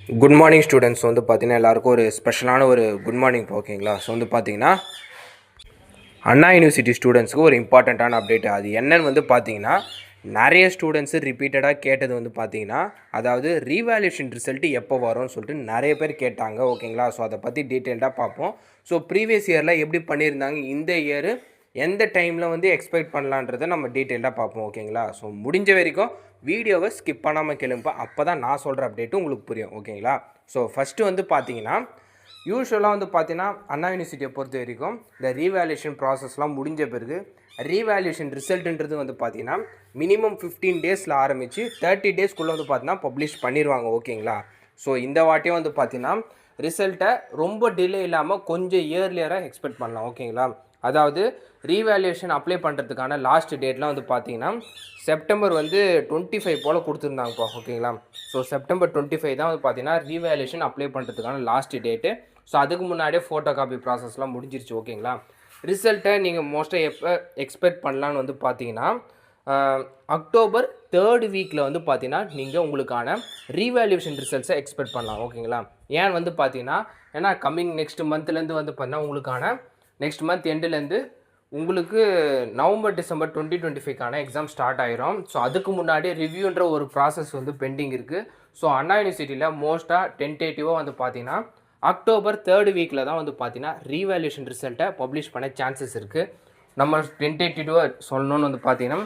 Good morning students வந்து பார்த்தீங்கன்னா எல்லாருக்கும் ஒரு ஸ்பெஷலான ஒரு குட் மார்னிங் ஓகேங்களா. ஸோ வந்து பார்த்தீங்கன்னா அண்ணா யூனிவர்சிட்டி ஸ்டூடெண்ட்ஸுக்கு ஒரு இம்பார்ட்டண்ட்டான அப்டேட். அது என்னன்னு வந்து பார்த்தீங்கன்னா நிறைய ஸ்டூடெண்ட்ஸு ரிப்பீட்டடாக கேட்டது வந்து பார்த்தீங்கன்னா அதாவது ரீவேல்யூஷன் ரிசல்ட்டு எப்போ வரும்னு சொல்லிட்டு நிறைய பேர் கேட்டாங்க ஓகேங்களா. ஸோ அதை பற்றி டீட்டெயில்டாக பார்ப்போம். ஸோ ப்ரீவியஸ் இயரில் எப்படி பண்ணியிருந்தாங்க, இந்த இயரு எந்த டைமில் வந்து எக்ஸ்பெக்ட் பண்ணலான்றதை நம்ம டீட்டெயில்டாக பார்ப்போம் ஓகேங்களா. ஸோ முடிஞ்ச வரைக்கும் வீடியோவை ஸ்கிப் பண்ணாமல் கேளுப்பா, அப்போ தான் நான் சொல்கிற அப்டேட்டு உங்களுக்கு புரியும் ஓகேங்களா. ஸோ ஃபஸ்ட்டு வந்து பார்த்தீங்கன்னா யூஸ்வலாக வந்து பார்த்தீங்கன்னா அண்ணா யூனிவர்சிட்டியை பொறுத்த வரைக்கும் இந்த ரீவேல்யூஷன் ப்ராசஸ்லாம் முடிஞ்ச பிறகு ரீவேல்யூஷன் ரிசல்ட்டுன்றது வந்து பார்த்தீங்கன்னா மினிமம் 15 டேஸில் ஆரம்பித்து 30 டேஸ்க்குள்ளே வந்து பார்த்தீங்கன்னா பப்ளிஷ் பண்ணிடுவாங்க ஓகேங்களா. ஸோ இந்த வாட்டியும் வந்து பார்த்தீங்கன்னா ரிசல்ட்டை ரொம்ப டிலே இல்லாமல் கொஞ்சம் இயர்லியராக எக்ஸ்பெக்ட் பண்ணலாம் ஓகேங்களா. அதாவது ரீவேல்யூஷன் அப்ளை பண்ணுறதுக்கான லாஸ்ட் டேட்லாம் வந்து பார்த்தீங்கன்னா செப்டம்பர் வந்து 25 போல் கொடுத்துருந்தாங்கப்பா ஓகேங்களா. ஸோ செப்டம்பர் 25 தான் வந்து பார்த்தீங்கன்னா ரீவேல்யூஷன் அப்ளை பண்ணுறதுக்கான லாஸ்ட் டேட்டு. ஸோ அதுக்கு முன்னாடியே ஃபோட்டோ காப்பி ப்ராசஸ்லாம் முடிஞ்சிருச்சு ஓகேங்களா. ரிசல்ட்டை நீங்கள் மோஸ்ட்டாக எப்போ எக்ஸ்பெக்ட் பண்ணலான்னு வந்து பார்த்தீங்கன்னா அக்டோபர் 3rd வீக்கில் வந்து பார்த்தீங்கன்னா நீங்கள் உங்களுக்கான ரீவேல்யூஷன் ரிசல்ட்ஸை எக்ஸ்பெக்ட் பண்ணலாம் ஓகேங்களா. ஏன் வந்து பார்த்தீங்கன்னா ஏன்னா கம்மிங் நெக்ஸ்ட் மந்த்லேருந்து வந்து பார்த்தீங்கன்னா உங்களுக்கான நெக்ஸ்ட் மந்த் எண்டுலேருந்து உங்களுக்கு நவம்பர் டிசம்பர் 2025க்கான எக்ஸாம் ஸ்டார்ட் ஆயிரும். ஸோ அதுக்கு முன்னாடி ரிவ்யூன்ற ஒரு ப்ராசஸ் வந்து பெண்டிங் இருக்குது. ஸோ அண்ணா யூனிவர்சிட்டியில் மோஸ்ட்டாக டென்டேட்டிவாக வந்து பார்த்தீங்கன்னா அக்டோபர் 3rd வீக்கில் தான் வந்து பார்த்தீங்கன்னா ரீவேல்யூஷன் ரிசல்ட்டை பப்ளிஷ் பண்ண சான்சஸ் இருக்குது. நம்ம டென்டேட்டிவாக சொல்லணும்னு வந்து பார்த்தீங்கன்னா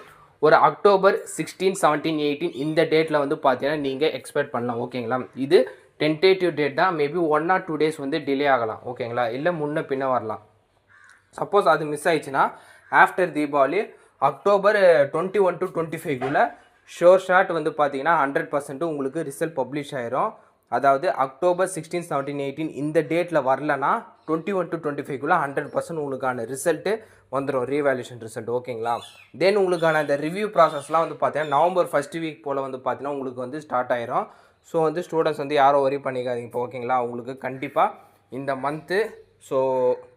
ஒரு அக்டோபர் 16, 17, 18 இந்த டேட்டில் வந்து பார்த்தீங்கன்னா நீங்கள் எக்ஸ்பெக்ட் பண்ணலாம் ஓகேங்களா. இது டென்டேட்டிவ் டேட் தான், மேபி 1 or 2 days வந்து டிலே ஆகலாம் ஓகேங்களா, இல்லை முன்ன பின்ன வரலாம். சப்போஸ் அது மிஸ் ஆயிடுச்சுன்னா after Deepavali October 21 to 25 sure shot வந்து பார்த்தீங்கன்னா 100% உங்களுக்கு ரிசல்ட் பப்ளிஷ் ஆயிரும். அதாவது அக்டோபர் 16, 17, 18 இந்த டேட்டில் வரலன்னா 21 to 25 100% உங்களுக்கான ரிசல்ட்டு வந்துடும், ரீவேல்யூஷன் ரிசல்ட் ஓகேங்களா. தென் உங்களுக்கான இந்த ரிவ்யூ ப்ராசஸ்லாம் வந்து பார்த்தீங்கன்னா நவம்பர் 1st வீக் போல் வந்து பார்த்தீங்கன்னா உங்களுக்கு வந்து ஸ்டார்ட் ஆயிரும். ஸோ வந்து ஸ்டூடெண்ட்ஸ் வந்து யாரும் ஒரி பண்ணிக்காதீங்க இப்போ ஓகேங்களா. உங்களுக்கு கண்டிப்பாக இந்த மந்த்து ஸோ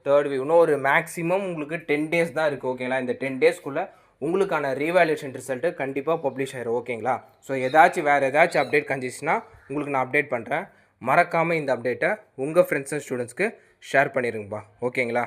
3rd வீக் இன்னும் ஒரு மேக்ஸிமம் உங்களுக்கு 10 days தான் இருக்குது ஓகேங்களா. இந்த 10 daysக்குள்ளே உங்களுக்கான ரீவேல்யூஷன் ரிசல்ட்டு கண்டிப்பாக பப்ளிஷ் ஆயிரும் ஓகேங்களா. ஸோ வேறு ஏதாச்சும் அப்டேட் கண்டிச்சுன்னா உங்களுக்கு நான் அப்டேட் பண்ணுறேன். மறக்காமல் இந்த அப்டேட்டை உங்கள் ஃப்ரெண்ட்ஸ் அண்ட் ஸ்டூடெண்ட்ஸ்க்கு ஷேர் பண்ணிடுங்கப்பா ஓகேங்களா.